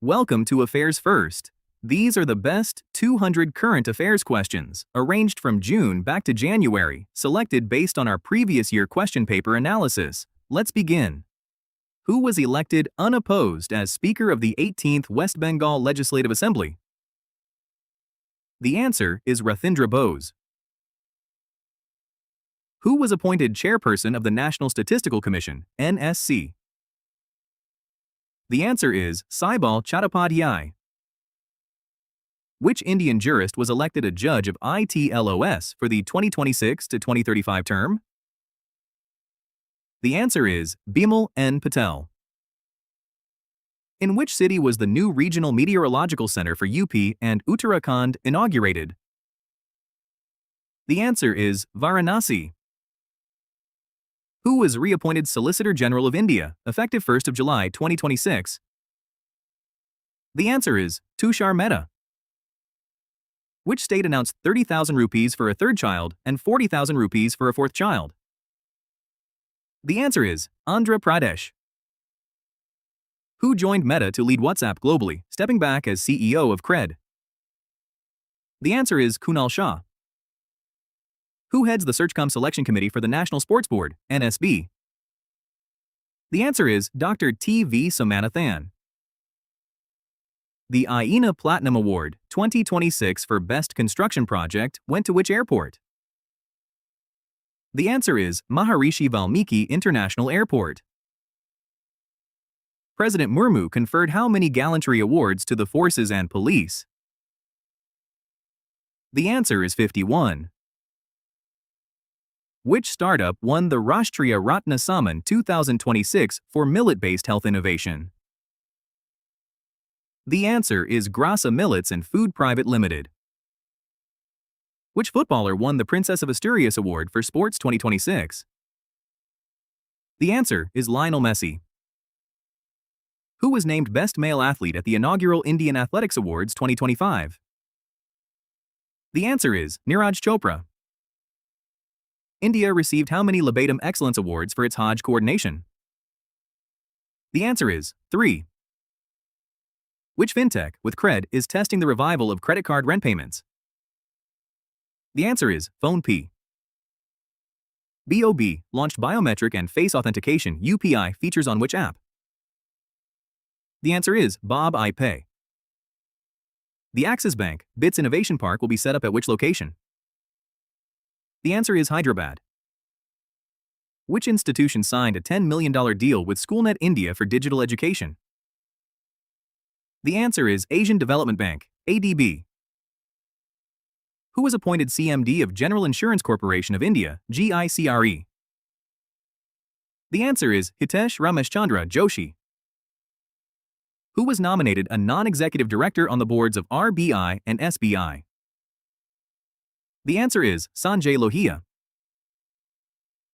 Welcome to Affairs First. These are the best 200 current affairs questions, arranged from June back to January, selected based on our previous year question paper analysis. Let's begin. Who was elected unopposed as Speaker of the 18th West Bengal Legislative Assembly? The answer is Rathindra Bose. Who was appointed Chairperson of the National Statistical Commission, NSC? The answer is Saibal Chattopadhyay. Which Indian jurist was elected a judge of ITLOS for the 2026 to 2035 term? The answer is Bimal N. Patel. In which city was the new Regional Meteorological Center for UP and Uttarakhand inaugurated? The answer is Varanasi. Who was reappointed Solicitor General of India, effective 1st of July 2026? The answer is Tushar Mehta. Which state announced 30,000 rupees for a third child and 40,000 rupees for a fourth child? The answer is Andhra Pradesh. Who joined Meta to lead WhatsApp globally, stepping back as CEO of Cred? The answer is Kunal Shah. Who heads the Searchcom Selection Committee for the National Sports Board, NSB? The answer is Dr. T.V. Somanathan. The IENA Platinum Award 2026 for Best Construction Project went to which airport? The answer is Maharishi Valmiki International Airport. President Murmu conferred how many gallantry awards to the forces and police? The answer is 51. Which startup won the Rashtriya Ratna Samman 2026 for millet-based health innovation? The answer is Grasa Millets and Food Private Limited. Which footballer won the Princess of Asturias Award for Sports 2026? The answer is Lionel Messi. Who was named Best Male Athlete at the inaugural Indian Athletics Awards 2025? The answer is Neeraj Chopra. India received how many Labatum Excellence Awards for its Hajj coordination? The answer is 3. Which fintech, with Cred, is testing the revival of credit card rent payments? The answer is PhonePe. BOB launched biometric and face authentication UPI features on which app? The answer is Bob iPay. The Axis Bank BITS Innovation Park will be set up at which location? The answer is Hyderabad. Which institution signed a $10 million deal with SchoolNet India for digital education? The answer is Asian Development Bank, ADB. Who was appointed CMD of General Insurance Corporation of India, GICRE? The answer is Hitesh Rameshchandra Joshi. Who was nominated a non-executive director on the boards of RBI and SBI? The answer is Sanjay Lohia.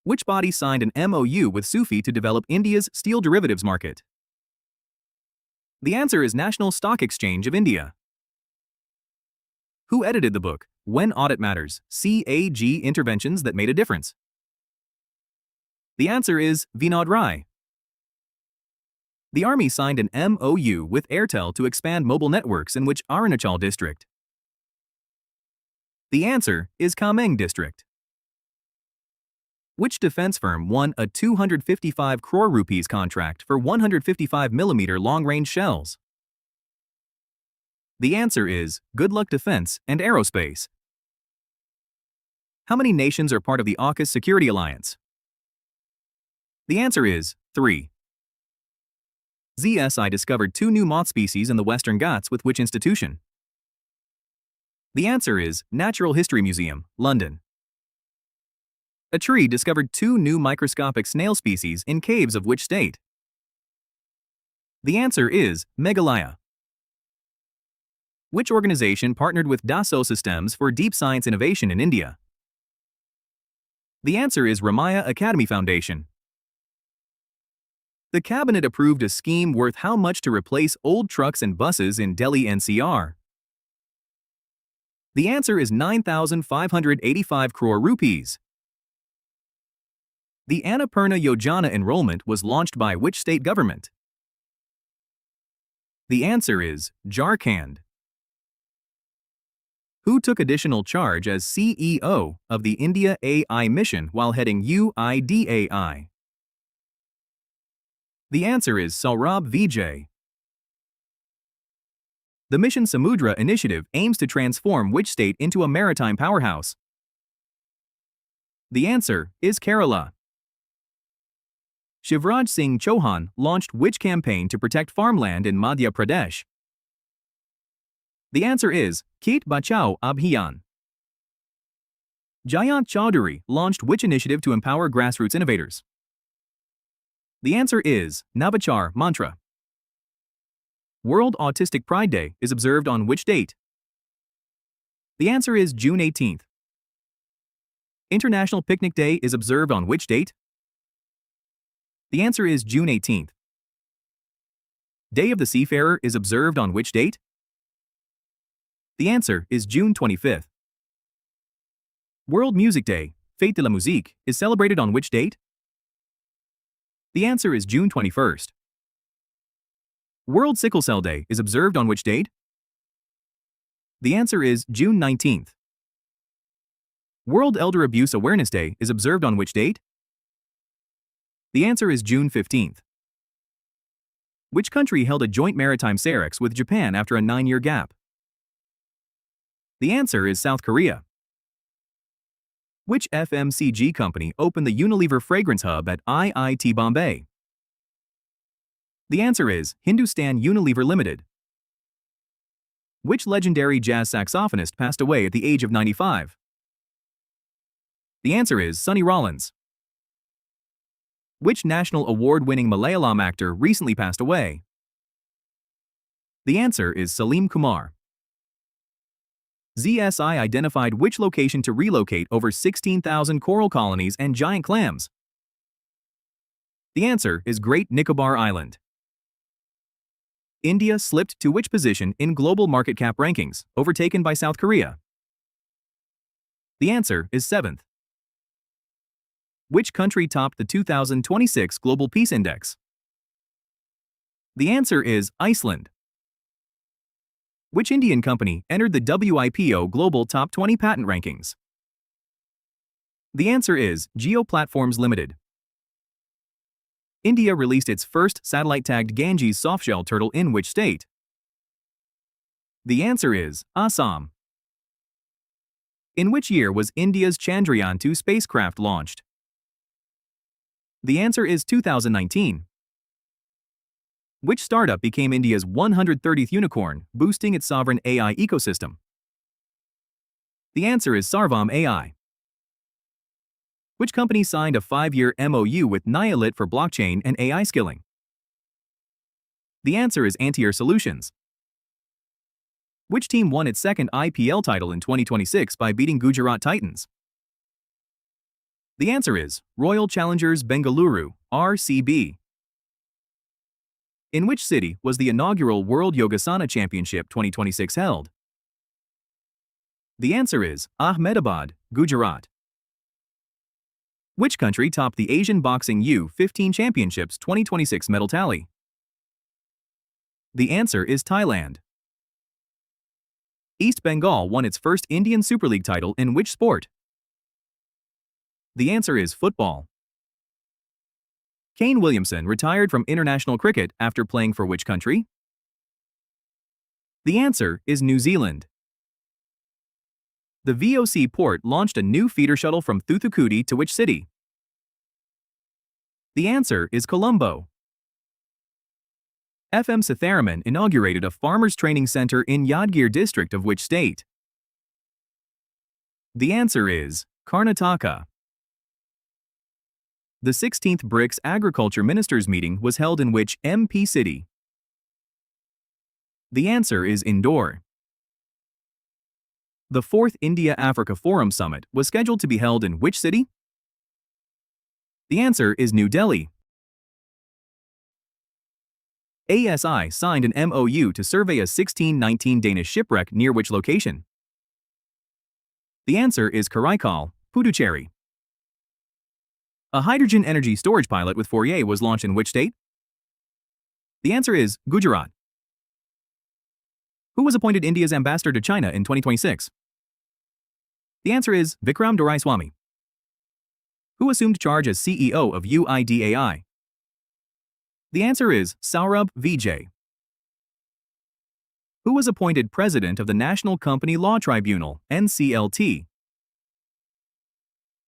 Which body signed an MoU with SUFI to develop India's steel derivatives market? The answer is National Stock Exchange of India. Who edited the book, When Audit Matters, CAG Interventions That Made a Difference? The answer is Vinod Rai. The Army signed an MoU with Airtel to expand mobile networks in which Arunachal district? The answer is Kameng district. Which defense firm won a 255 crore rupees contract for 155mm long-range shells? The answer is Good Luck Defense and Aerospace. How many nations are part of the AUKUS Security Alliance? The answer is 3. ZSI discovered 2 new moth species in the Western Ghats with which institution? The answer is Natural History Museum, London. A tree discovered 2 new microscopic snail species in caves of which state? The answer is Meghalaya. Which organization partnered with Dassault Systems for deep science innovation in India? The answer is Ramaya Academy Foundation. The cabinet approved a scheme worth how much to replace old trucks and buses in Delhi NCR? The answer is 9,585 crore rupees. The Annapurna Yojana enrollment was launched by which state government? The answer is Jharkhand. Who took additional charge as CEO of the India AI mission while heading UIDAI? The answer is Saurabh Vijay. The Mission Samudra initiative aims to transform which state into a maritime powerhouse? The answer is Kerala. Shivraj Singh Chauhan launched which campaign to protect farmland in Madhya Pradesh? The answer is Khet Bachao Abhiyan. Jayant Chaudhary launched which initiative to empower grassroots innovators? The answer is Navachar Mantra. World Autistic Pride Day is observed on which date? The answer is June 18th. International Picnic Day is observed on which date? The answer is June 18th. Day of the Seafarer is observed on which date? The answer is June 25th. World Music Day, Fête de la Musique, is celebrated on which date? The answer is June 21st. World Sickle Cell Day is observed on which date? The answer is June 19th. World Elder Abuse Awareness Day is observed on which date? The answer is June 15th. Which country held a joint maritime SAREX with Japan after a 9-year gap? The answer is South Korea. Which FMCG company opened the Unilever Fragrance Hub at IIT Bombay? The answer is Hindustan Unilever Limited. Which legendary jazz saxophonist passed away at the age of 95? The answer is Sonny Rollins. Which national award-winning Malayalam actor recently passed away? The answer is Salim Kumar. ZSI identified which location to relocate over 16,000 coral colonies and giant clams? The answer is Great Nicobar Island. India slipped to which position in global market cap rankings, overtaken by South Korea? The answer is 7th. Which country topped the 2026 Global Peace Index? The answer is Iceland. Which Indian company entered the WIPO Global Top 20 Patent Rankings? The answer is Geo Platforms Limited. India released its first satellite-tagged Ganges softshell turtle in which state? The answer is Assam. In which year was India's Chandrayaan-2 spacecraft launched? The answer is 2019. Which startup became India's 130th unicorn, boosting its sovereign AI ecosystem? The answer is Sarvam AI. Which company signed a 5-year MoU with Nialit for blockchain and AI skilling? The answer is Antier Solutions. Which team won its second IPL title in 2026 by beating Gujarat Titans? The answer is Royal Challengers Bengaluru, RCB. In which city was the inaugural World Yogasana Championship 2026 held? The answer is Ahmedabad, Gujarat. Which country topped the Asian Boxing U15 Championships 2026 medal tally? The answer is Thailand. East Bengal won its first Indian Super League title in which sport? The answer is football. Kane Williamson retired from international cricket after playing for which country? The answer is New Zealand. The VOC port launched a new feeder shuttle from Thoothukudi to which city? The answer is Colombo. FM Sitharaman inaugurated a farmers' training center in Yadgir district of which state? The answer is Karnataka. The 16th BRICS Agriculture Ministers meeting was held in which MP city? The answer is Indore. The 4th India-Africa Forum Summit was scheduled to be held in which city? The answer is New Delhi. ASI signed an MoU to survey a 1619 Danish shipwreck near which location? The answer is Karaikal, Puducherry. A hydrogen energy storage pilot with Fourier was launched in which state? The answer is Gujarat. Who was appointed India's ambassador to China in 2026? The answer is Vikram Doraiswamy. Who assumed charge as CEO of UIDAI? The answer is Saurabh Vijay. Who was appointed president of the National Company Law Tribunal, NCLT?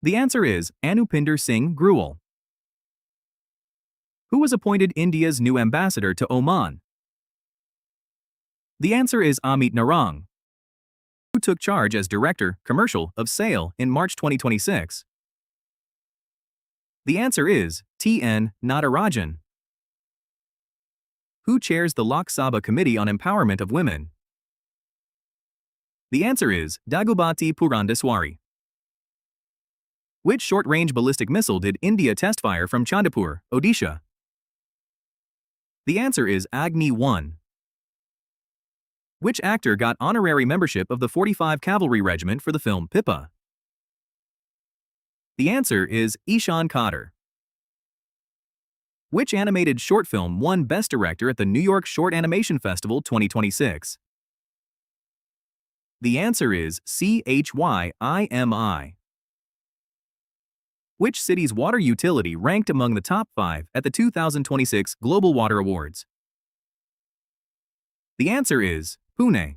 The answer is Anupinder Singh Grewal. Who was appointed India's new ambassador to Oman? The answer is Amit Narang. Who took charge as Director, Commercial, of SAIL in March 2026? The answer is T.N. Natarajan. Who chairs the Lok Sabha Committee on Empowerment of Women? The answer is Dagubati Purandeswari. Which short-range ballistic missile did India test fire from Chandipur, Odisha? The answer is Agni-1. Which actor got honorary membership of the 45 Cavalry Regiment for the film Pippa? The answer is Ishan Khatter. Which animated short film won Best Director at the New York Short Animation Festival 2026? The answer is CHYIMI. Which city's water utility ranked among the top 5 at the 2026 Global Water Awards? The answer is Pune.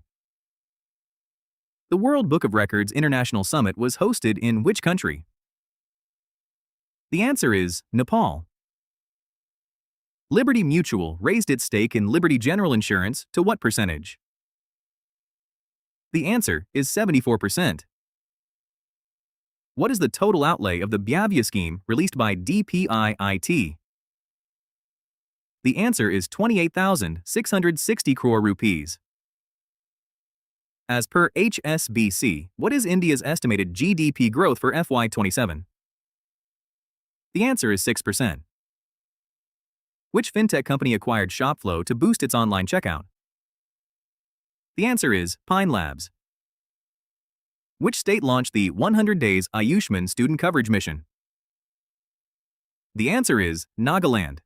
The World Book of Records International Summit was hosted in which country? The answer is Nepal. Liberty Mutual raised its stake in Liberty General Insurance to what percentage? The answer is 74%. What is the total outlay of the Bhavya scheme released by DPIIT? The answer is 28,660 crore rupees. As per HSBC, what is India's estimated GDP growth for FY27? The answer is 6%. Which fintech company acquired Shopflow to boost its online checkout? The answer is Pine Labs. Which state launched the 100 Days Ayushman Student Coverage Mission? The answer is Nagaland.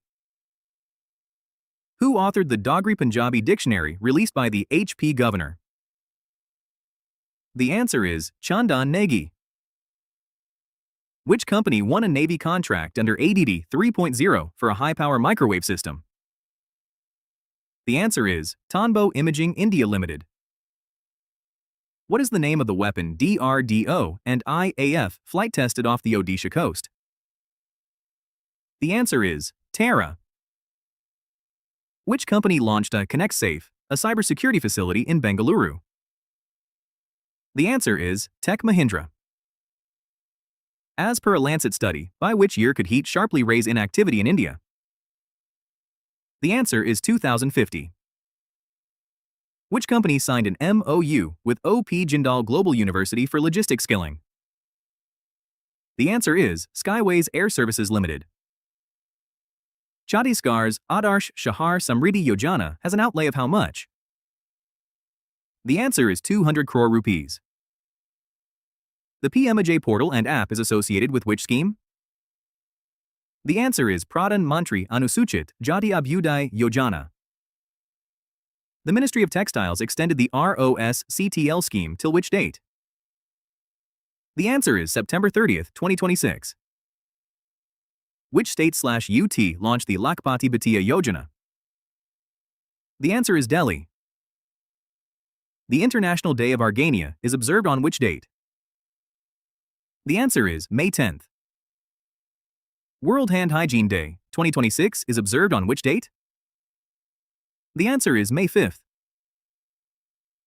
Who authored the Dogri Punjabi Dictionary released by the HP Governor? The answer is Chandan Negi. Which company won a Navy contract under ADD 3.0 for a high-power microwave system? The answer is Tonbo Imaging India Limited. What is the name of the weapon DRDO and IAF flight tested off the Odisha coast? The answer is Terra. Which company launched a Connect Safe, a cybersecurity facility in Bengaluru? The answer is Tech Mahindra. As per a Lancet study, by which year could heat sharply raise inactivity in India? The answer is 2050. Which company signed an MoU with O.P. Jindal Global University for logistics skilling? The answer is Skyways Air Services Limited. Chhattisgarh's Adarsh Shahar Samriddhi Yojana has an outlay of how much? The answer is 200 crore rupees. The PMAJ portal and app is associated with which scheme? The answer is Pradhan Mantri Anusuchit Jati Abhyuday Yojana. The Ministry of Textiles extended the ROS-CTL scheme till which date? The answer is September 30th, 2026. Which state/UT launched the Lakpati Batiya Yojana? The answer is Delhi. The International Day of Argania is observed on which date? The answer is May 10th. World Hand Hygiene Day, 2026 is observed on which date? The answer is May 5th.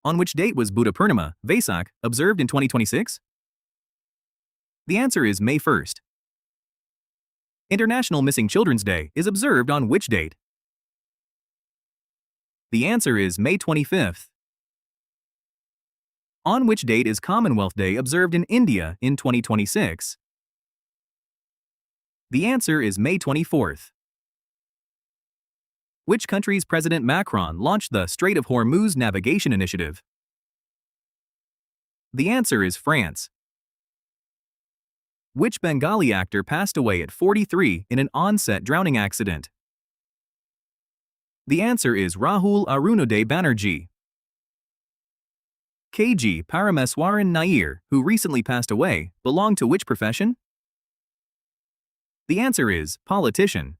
On which date was Buddha Purnima, Vesak, observed in 2026? The answer is May 1st. International Missing Children's Day is observed on which date? The answer is May 25th. On which date is Commonwealth Day observed in India in 2026? The answer is May 24th. Which country's President Macron launched the Strait of Hormuz Navigation Initiative? The answer is France. Which Bengali actor passed away at 43 in an on-set drowning accident? The answer is Rahul Arunoday Banerjee. KG Parameswaran Nair, who recently passed away, belonged to which profession? The answer is politician.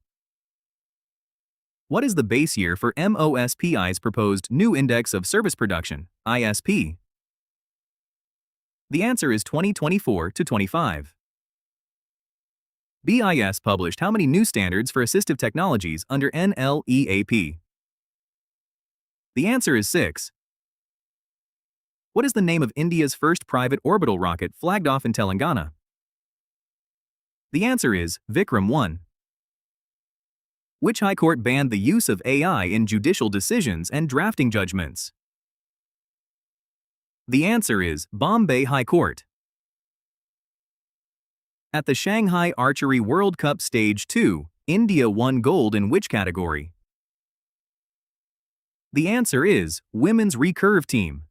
What is the base year for MOSPI's proposed new Index of Service Production, ISP? The answer is 2024 to 25. BIS published how many new standards for assistive technologies under NLEAP? The answer is 6. What is the name of India's first private orbital rocket flagged off in Telangana? The answer is Vikram 1. Which high court banned the use of AI in judicial decisions and drafting judgments? The answer is Bombay High Court. At the Shanghai Archery World Cup Stage 2, India won gold in which category? The answer is Women's Recurve Team.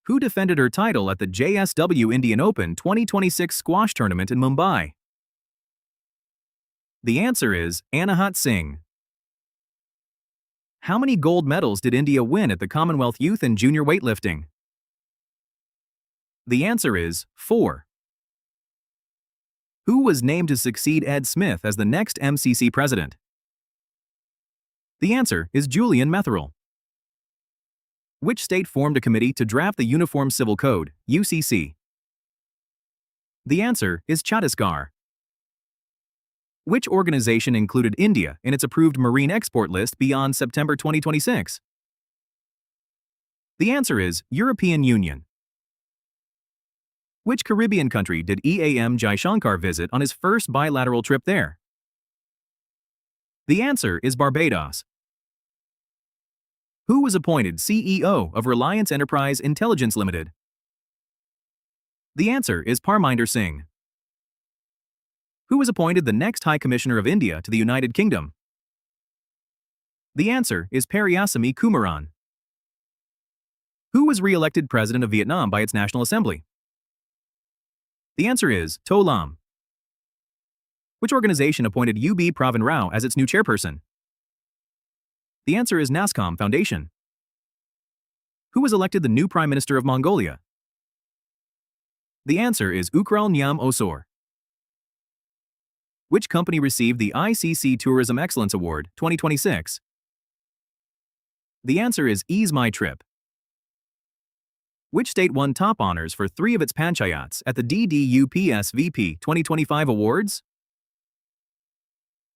Who defended her title at the JSW Indian Open 2026 squash tournament in Mumbai? The answer is Anahat Singh. How many gold medals did India win at the Commonwealth Youth and Junior Weightlifting? The answer is 4. Who was named to succeed Ed Smith as the next MCC president? The answer is Julian Metherell. Which state formed a committee to draft the Uniform Civil Code, UCC? The answer is Chhattisgarh. Which organization included India in its approved marine export list beyond September 2026? The answer is European Union. Which Caribbean country did EAM Jaishankar visit on his first bilateral trip there? The answer is Barbados. Who was appointed CEO of Reliance Enterprise Intelligence Limited? The answer is Parminder Singh. Who was appointed the next High Commissioner of India to the United Kingdom? The answer is Periasamy Kumaran. Who was re-elected President of Vietnam by its National Assembly? The answer is To Lam. Which organization appointed UB Pravin Rao as its new chairperson? The answer is NASCOM Foundation. Who was elected the new Prime Minister of Mongolia? The answer is Ukral Nyam Osor. Which company received the ICC Tourism Excellence Award 2026? The answer is Ease My Trip. Which state won top honors for 3 of its panchayats at the UPSC VP 2025 awards?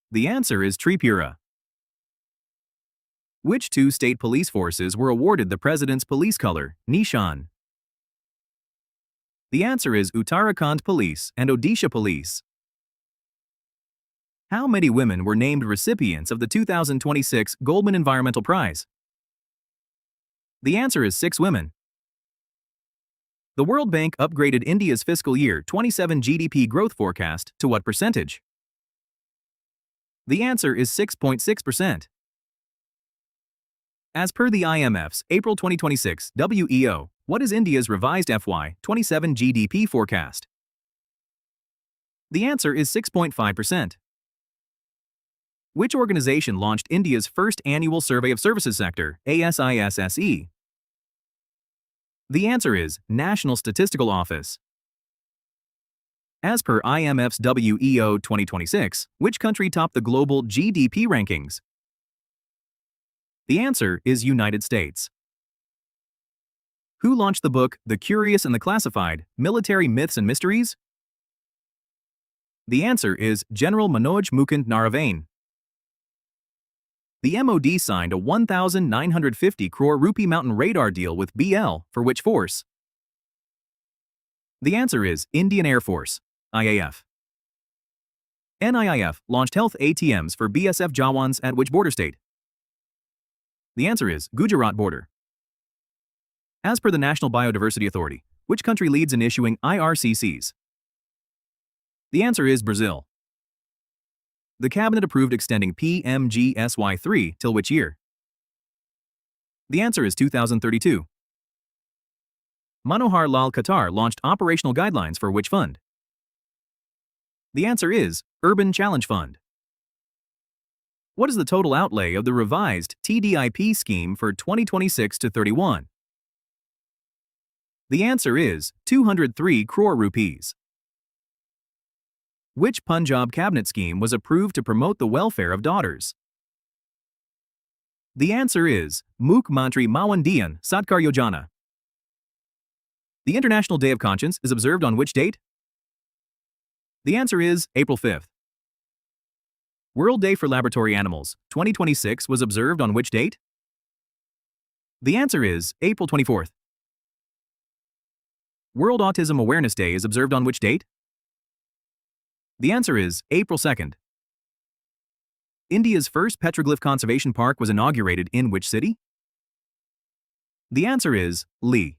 The answer is Tripura. Which 2 state police forces were awarded the President's Police Color, Nishan? The answer is Uttarakhand Police and Odisha Police. How many women were named recipients of the 2026 Goldman Environmental Prize? The answer is 6 women. The World Bank upgraded India's fiscal year 27 GDP growth forecast to what percentage? The answer is 6.6%. As per the IMF's April 2026 WEO, what is India's revised FY27 GDP forecast? The answer is 6.5%. Which organization launched India's first annual survey of services sector, ASISSE? The answer is National Statistical Office. As per IMF's WEO 2026, which country topped the global GDP rankings? The answer is United States. Who launched the book The Curious and the Classified, Military Myths and Mysteries? The answer is General Manoj Mukund Naravane. The MOD signed a 1,950 crore rupee mountain radar deal with BL for which force? The answer is Indian Air Force, IAF. NIIF launched health ATMs for BSF Jawans at which border state? The answer is Gujarat border. As per the National Biodiversity Authority, which country leads in issuing IRCCs? The answer is Brazil. The Cabinet approved extending PMGSY3 till which year? The answer is 2032. Manohar Lal Khattar launched operational guidelines for which fund? The answer is Urban Challenge Fund. What is the total outlay of the revised TDIP scheme for 2026 to 31? The answer is 203 crore rupees. Which Punjab cabinet scheme was approved to promote the welfare of daughters? The answer is Mukh Mantri Mawandiyan Satkar Yojana. The International Day of Conscience is observed on which date? The answer is April 5th. World Day for Laboratory Animals 2026 was observed on which date? The answer is April 24th. World Autism Awareness Day is observed on which date? The answer is April 2nd. India's first petroglyph conservation park was inaugurated in which city? The answer is Leh.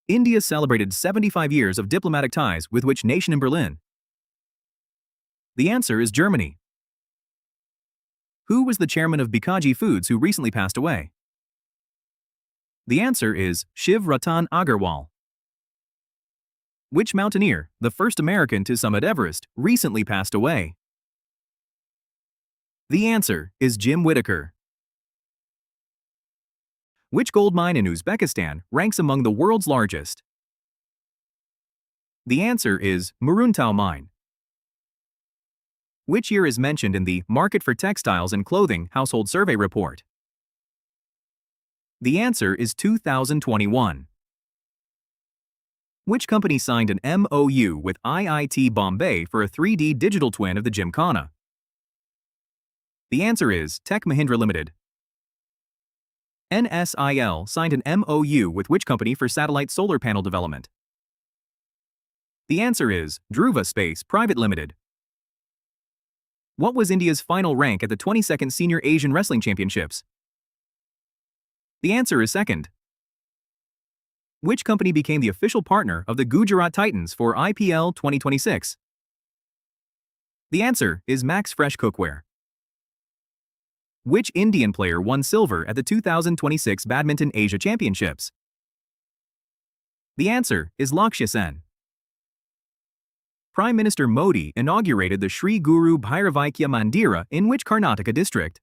India celebrated 75 years of diplomatic ties with which nation in Berlin? The answer is Germany. Who was the chairman of Bikaji Foods who recently passed away? The answer is Shiv Ratan Agarwal. Which mountaineer, the first American to summit Everest, recently passed away? The answer is Jim Whittaker. Which gold mine in Uzbekistan ranks among the world's largest? The answer is Muruntau Mine. Which year is mentioned in the Market for Textiles and Clothing Household Survey Report? The answer is 2021. Which company signed an MoU with IIT Bombay for a 3D digital twin of the Gymkhana? The answer is Tech Mahindra Limited. NSIL signed an MoU with which company for satellite solar panel development? The answer is Dhruva Space Private Limited. What was India's final rank at the 22nd Senior Asian Wrestling Championships? The answer is second. Which company became the official partner of the Gujarat Titans for IPL 2026? The answer is Max Fresh Cookware. Which Indian player won silver at the 2026 Badminton Asia Championships? The answer is Lakshya Sen. Prime Minister Modi inaugurated the Sri Guru Bhairavikya Mandira in which Karnataka district?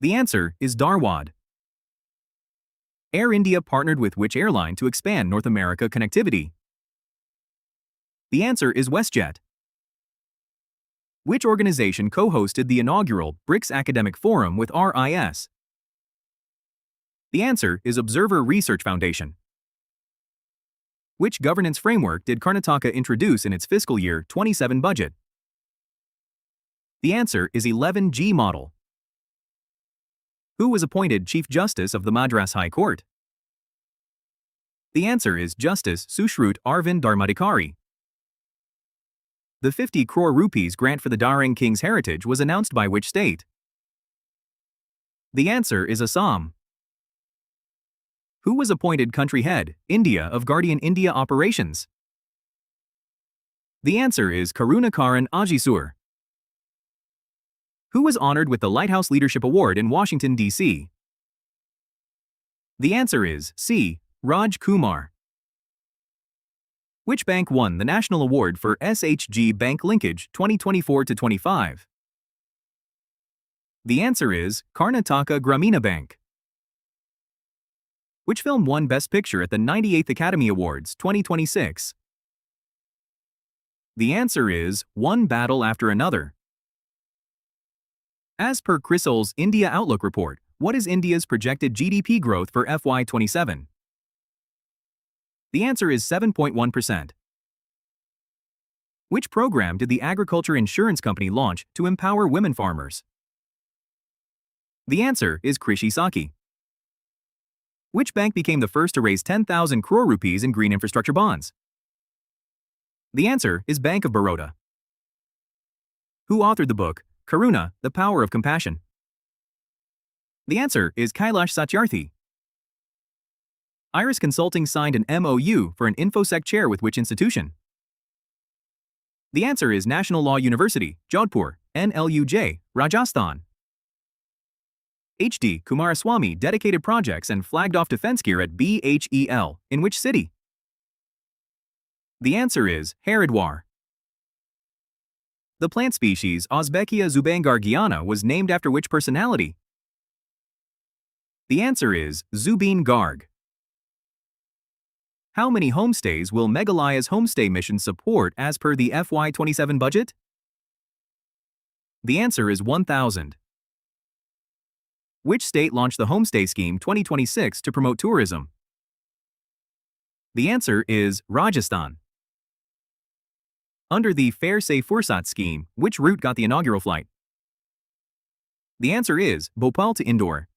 The answer is Dharwad. Air India partnered with which airline to expand North America connectivity? The answer is WestJet. Which organization co-hosted the inaugural BRICS Academic Forum with RIS? The answer is Observer Research Foundation. Which governance framework did Karnataka introduce in its fiscal year 27 budget? The answer is 11G model. Who was appointed Chief Justice of the Madras High Court? The answer is Justice Sushrut Arvind Dharmadhikari. The 50 crore rupees grant for the Darang King's heritage was announced by which state? The answer is Assam. Who was appointed country head, India, of Guardian India Operations? The answer is Karunakaran Ajisur. Who was honored with the Lighthouse Leadership Award in Washington, D.C.? The answer is C. Raj Kumar. Which bank won the National Award for SHG Bank Linkage 2024-25? The answer is Karnataka Gramina Bank. Which film won Best Picture at the 98th Academy Awards 2026? The answer is One Battle After Another. As per CRISIL's India Outlook report, what is India's projected GDP growth for FY27? The answer is 7.1%. Which program did the Agriculture Insurance Company launch to empower women farmers? The answer is Krishi Sakhi. Which bank became the first to raise 10,000 crore rupees in green infrastructure bonds? The answer is Bank of Baroda. Who authored the book, Karuna, The Power of Compassion? The answer is Kailash Satyarthi. Iris Consulting signed an MoU for an InfoSec chair with which institution? The answer is National Law University, Jodhpur, NLUJ, Rajasthan. H.D. Kumaraswamy dedicated projects and flagged off defense gear at BHEL, in which city? The answer is Haridwar. The plant species Osbeckia zubangargiana was named after which personality? The answer is Zubeen Garg. How many homestays will Meghalaya's homestay mission support as per the FY27 budget? The answer is 1,000. Which state launched the Homestay Scheme 2026 to promote tourism? The answer is Rajasthan. Under the Fare Se Fursat scheme, which route got the inaugural flight? The answer is Bhopal to Indore.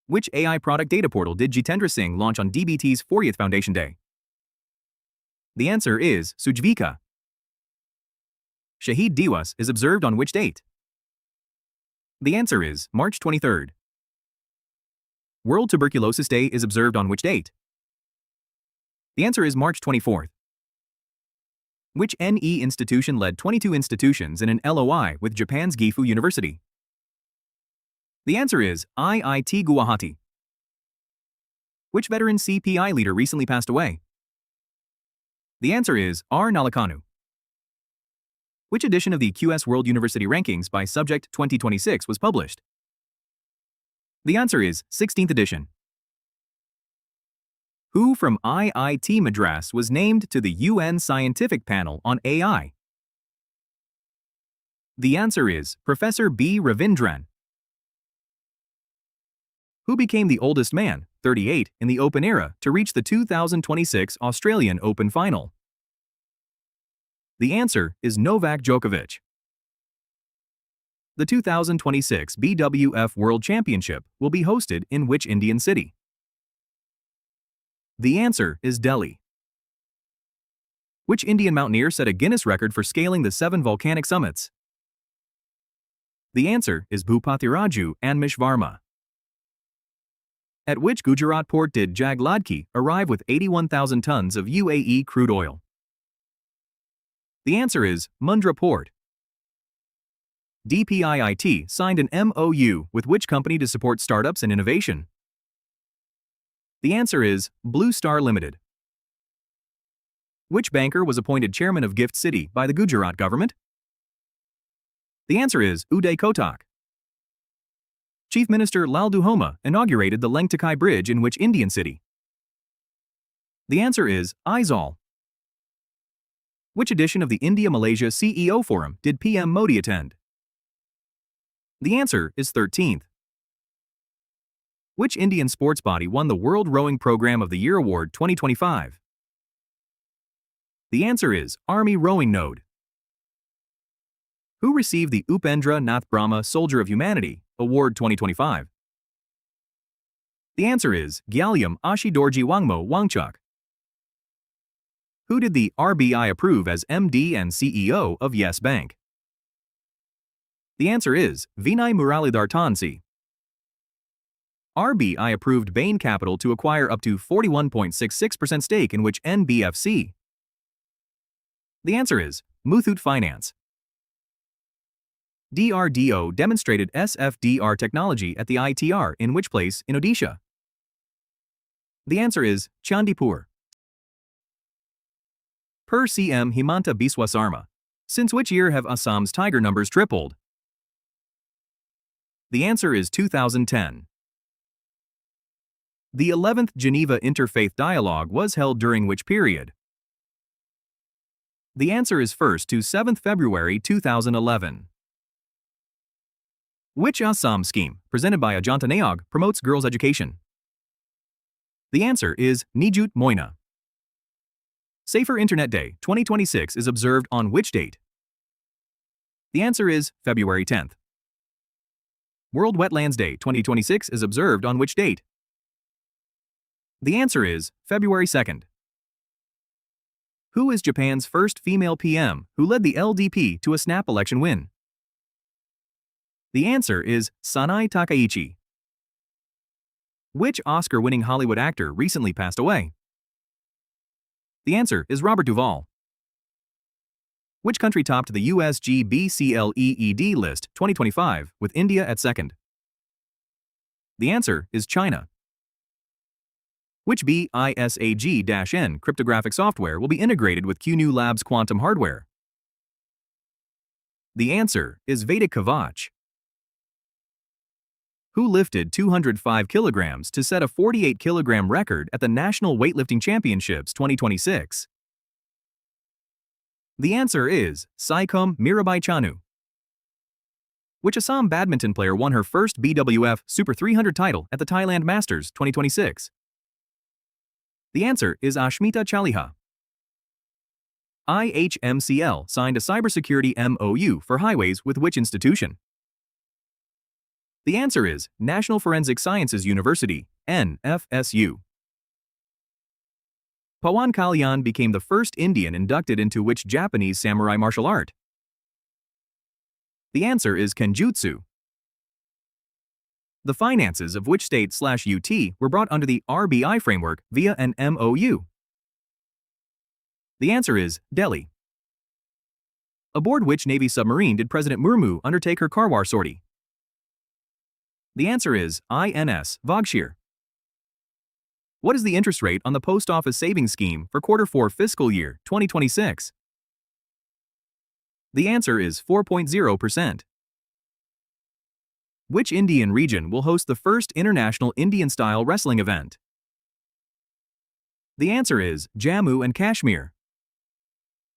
Which AI product data portal did Jitendra Singh launch on DBT's 40th Foundation Day? The answer is Sujvika. Shahid Diwas is observed on which date? The answer is March 23rd. World Tuberculosis Day is observed on which date? The answer is March 24th. Which NE institution led 22 institutions in an LOI with Japan's Gifu University? The answer is IIT Guwahati. Which veteran CPI leader recently passed away? The answer is R. Nalakanu. Which edition of the QS World University Rankings by Subject 2026 was published? The answer is 16th edition. Who from IIT Madras was named to the UN Scientific Panel on AI? The answer is Professor B. Ravindran. Who became the oldest man, 38, in the Open era to reach the 2026 Australian Open final? The answer is Novak Djokovic. The 2026 BWF World Championship will be hosted in which Indian city? The answer is Delhi. Which Indian mountaineer set a Guinness record for scaling the 7 volcanic summits? The answer is Bhupathiraju Anmishvarma. At which Gujarat port did Jagladki arrive with 81,000 tons of UAE crude oil? The answer is Mundra Port. DPIIT signed an MoU with which company to support startups and innovation? The answer is Blue Star Limited. Which banker was appointed chairman of Gift City by the Gujarat government? The answer is Uday Kotak. Chief Minister Lal Duhoma inaugurated the Lengtakai Bridge in which Indian city? The answer is Aizawl. Which edition of the India-Malaysia CEO Forum did PM Modi attend? The answer is 13th. Which Indian sports body won the World Rowing Program of the Year Award 2025? The answer is Army Rowing Node. Who received the Upendra Nath Brahma Soldier of Humanity Award 2025? The answer is Gyalyam Ashidorji Wangmo Wangchuk. Who did the RBI approve as MD and CEO of Yes Bank? The answer is Vinay Muralidhar Tansi. RBI approved Bain Capital to acquire up to 41.66% stake in which NBFC? The answer is Muthoot Finance. DRDO demonstrated SFDR technology at the ITR in which place in Odisha? The answer is Chandipur. Per CM Himanta Biswa Sarma, since which year have Assam's tiger numbers tripled? The answer is 2010. The 11th Geneva Interfaith Dialogue was held during which period? The answer is 1st to 7th February 2011. Which Assam scheme, presented by Ajanta Nayog, promotes girls' education? The answer is Nijut Moina. Safer Internet Day 2026 is observed on which date? The answer is February 10th. World Wetlands Day 2026 is observed on which date? The answer is February 2nd. Who is Japan's first female PM who led the LDP to a snap election win? The answer is Sanae Takaichi. Which Oscar-winning Hollywood actor recently passed away? The answer is Robert Duvall. Which country topped the USG BCLEED list 2025 with India at second? The answer is China. Which BISAG-N cryptographic software will be integrated with QNU Labs quantum hardware? The answer is Vedic Kavach. Who lifted 205 kilograms to set a 48 kilogram record at the National Weightlifting Championships 2026? The answer is Saikom Mirabai Chanu. Which Assam badminton player won her first BWF Super 300 title at the Thailand Masters 2026? The answer is Ashmita Chaliha. IHMCL signed a cybersecurity MoU for highways with which institution? The answer is National Forensic Sciences University, NFSU. Pawan Kalyan became the first Indian inducted into which Japanese samurai martial art? The answer is Kenjutsu. The finances of which state/UT were brought under the RBI framework via an MoU? The answer is Delhi. Aboard which Navy submarine did President Murmu undertake her Karwar sortie? The answer is INS Vagshir. What is the interest rate on the Post Office Savings Scheme for Q4 fiscal year 2026? The answer is 4.0%. Which Indian region will host the first international Indian-style wrestling event? The answer is Jammu and Kashmir.